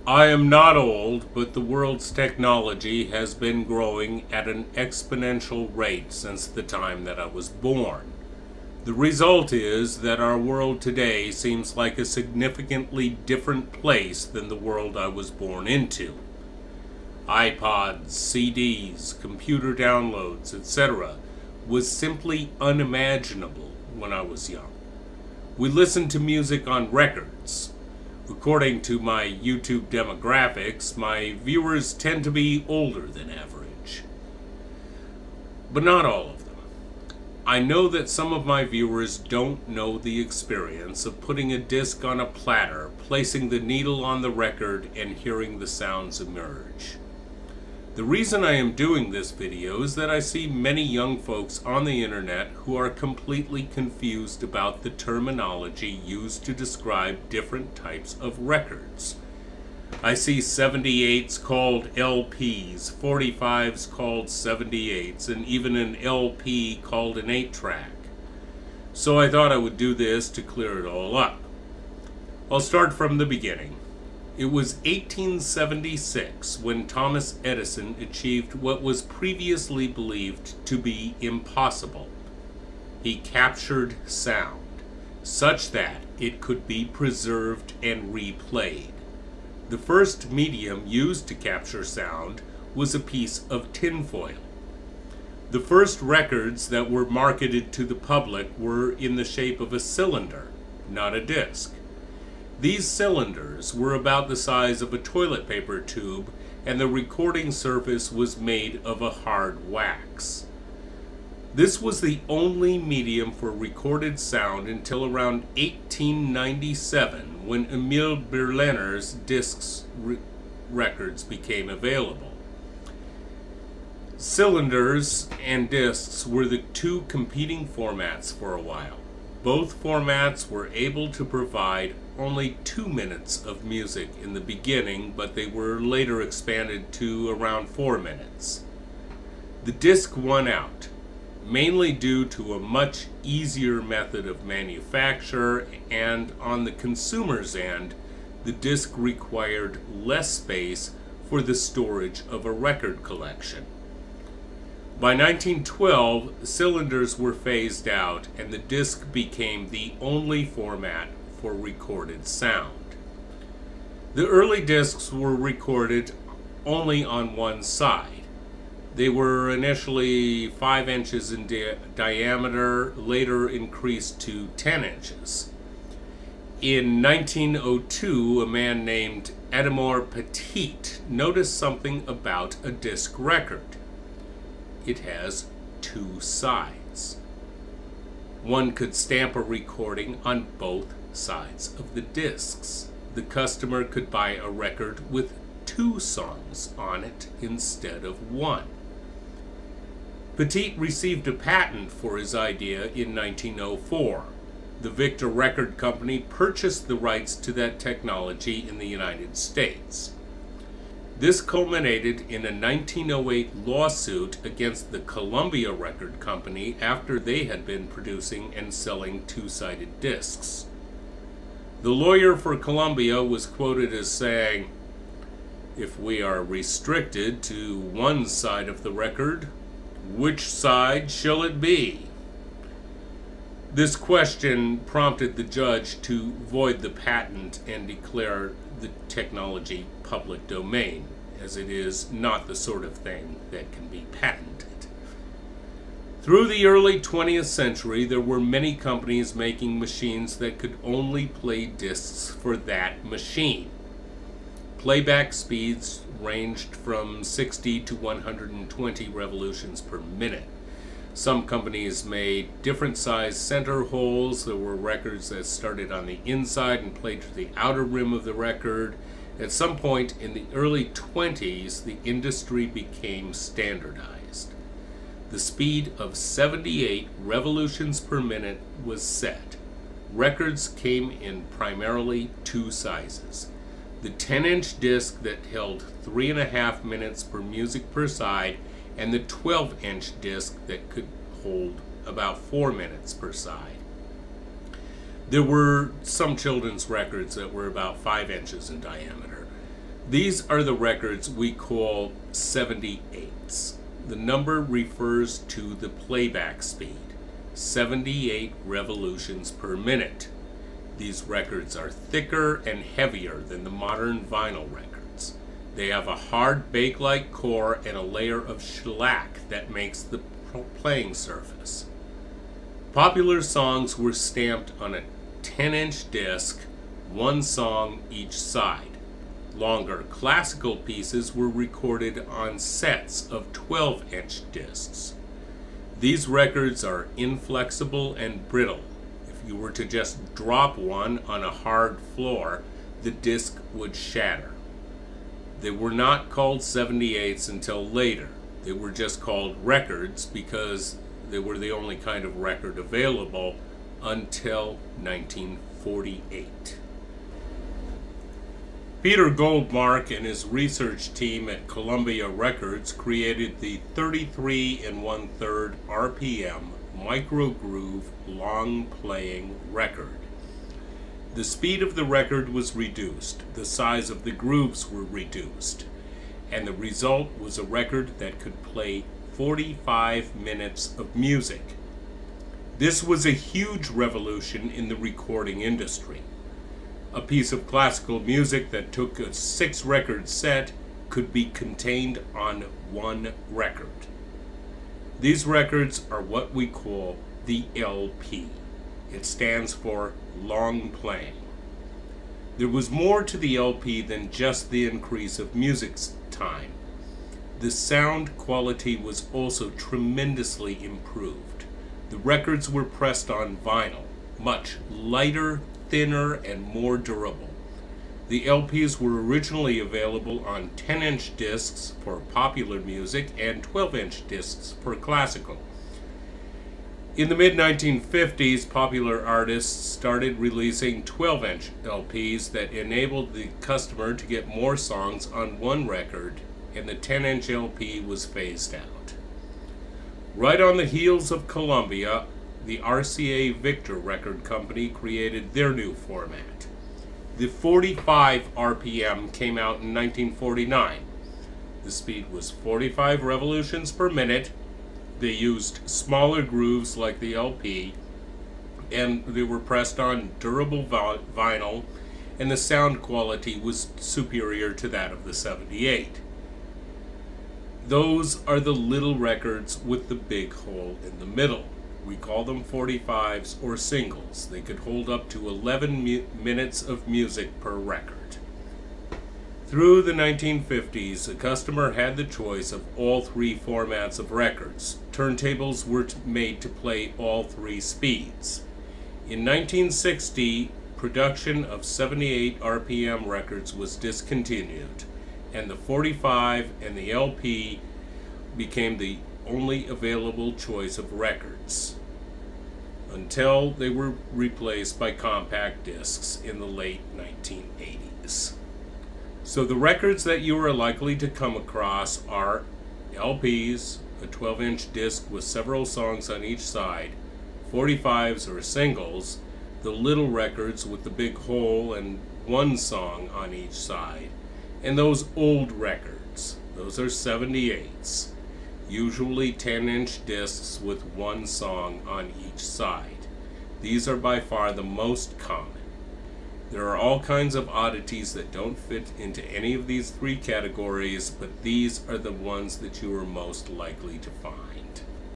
I am not old, but the world's technology has been growing at an exponential rate since the time that I was born. The result is that our world today seems like a significantly different place than the world I was born into. iPods, CDs, computer downloads, etc. was simply unimaginable when I was young. We listened to music on records. According to my YouTube demographics, my viewers tend to be older than average. But not all of them. I know that some of my viewers don't know the experience of putting a disc on a platter, placing the needle on the record, and hearing the sounds emerge. The reason I am doing this video is that I see many young folks on the internet who are completely confused about the terminology used to describe different types of records. I see 78s called LPs, 45s called 78s, and even an LP called an 8-track. So I thought I would do this to clear it all up. I'll start from the beginning. It was 1876 when Thomas Edison achieved what was previously believed to be impossible. He captured sound, such that it could be preserved and replayed. The first medium used to capture sound was a piece of tinfoil. The first records that were marketed to the public were in the shape of a cylinder, not a disc. These cylinders were about the size of a toilet paper tube, and the recording surface was made of a hard wax. This was the only medium for recorded sound until around 1897, when Emil Berliner's discs records became available. Cylinders and discs were the two competing formats for a while. Both formats were able to provide only 2 minutes of music in the beginning, but they were later expanded to around 4 minutes. The disc won out, mainly due to a much easier method of manufacture, and on the consumer's end, the disc required less space for the storage of a record collection. By 1912, cylinders were phased out, and the disc became the only format for recorded sound. The early discs were recorded only on one side. They were initially 5 inches in diameter, later increased to 10 inches. In 1902, a man named Adhemar Petit noticed something about a disc record. It has 2 sides. One could stamp a recording on both sides of the discs. The customer could buy a record with 2 songs on it instead of 1. Petit received a patent for his idea in 1904. The Victor Record Company purchased the rights to that technology in the United States. This culminated in a 1908 lawsuit against the Columbia Record Company after they had been producing and selling 2-sided discs. The lawyer for Columbia was quoted as saying, "If we are restricted to one side of the record, which side shall it be?" This question prompted the judge to void the patent and declare the technology public domain, as it is not the sort of thing that can be patented. Through the early 20th century, there were many companies making machines that could only play discs for that machine. Playback speeds ranged from 60 to 120 revolutions per minute. Some companies made different sized center holes. There were records that started on the inside and played to the outer rim of the record. At some point in the early 20s, the industry became standardized. The speed of 78 revolutions per minute was set. Records came in primarily 2 sizes. The 10-inch disc that held 3.5 minutes per music per side, and the 12-inch disc that could hold about 4 minutes per side. There were some children's records that were about 5 inches in diameter. These are the records we call 78s. The number refers to the playback speed, 78 revolutions per minute. These records are thicker and heavier than the modern vinyl records. They have a hard bake-like core and a layer of shellac that makes the playing surface. Popular songs were stamped on a 10-inch disc, one song each side. Longer classical pieces were recorded on sets of 12-inch discs. These records are inflexible and brittle. If you were to just drop one on a hard floor, the disc would shatter. They were not called 78s until later. They were just called records because they were the only kind of record available until 1948. Peter Goldmark and his research team at Columbia Records created the 33 1/3 RPM microgroove long playing record. The speed of the record was reduced, the size of the grooves were reduced, and the result was a record that could play 45 minutes of music. This was a huge revolution in the recording industry. A piece of classical music that took a 6-record set could be contained on one record. These records are what we call the LP. It stands for long playing. There was more to the LP than just the increase of music time. The sound quality was also tremendously improved. The records were pressed on vinyl, much lighter, thinner, and more durable. The LPs were originally available on 10-inch discs for popular music and 12-inch discs for classical. In the mid-1950s, popular artists started releasing 12-inch LPs that enabled the customer to get more songs on one record, and the 10-inch LP was phased out. Right on the heels of Columbia, the RCA Victor Record Company created their new format. The 45 RPM came out in 1949. The speed was 45 revolutions per minute. They used smaller grooves like the LP, and they were pressed on durable vinyl, and the sound quality was superior to that of the 78. Those are the little records with the big hole in the middle. We call them 45s or singles. They could hold up to 11 minutes of music per record. Through the 1950s, a customer had the choice of all 3 formats of records. Turntables were made to play all 3 speeds. In 1960, production of 78 RPM records was discontinued, and the 45 and the LP became the only available choice of records, until they were replaced by compact discs in the late 1980s. So the records that you are likely to come across are LPs, a 12-inch disc with several songs on each side, 45s or singles, the little records with the big hole and one song on each side, and those old records. Those are 78s. Usually 10-inch discs with one song on each side. These are by far the most common. There are all kinds of oddities that don't fit into any of these 3 categories, but these are the ones that you are most likely to find.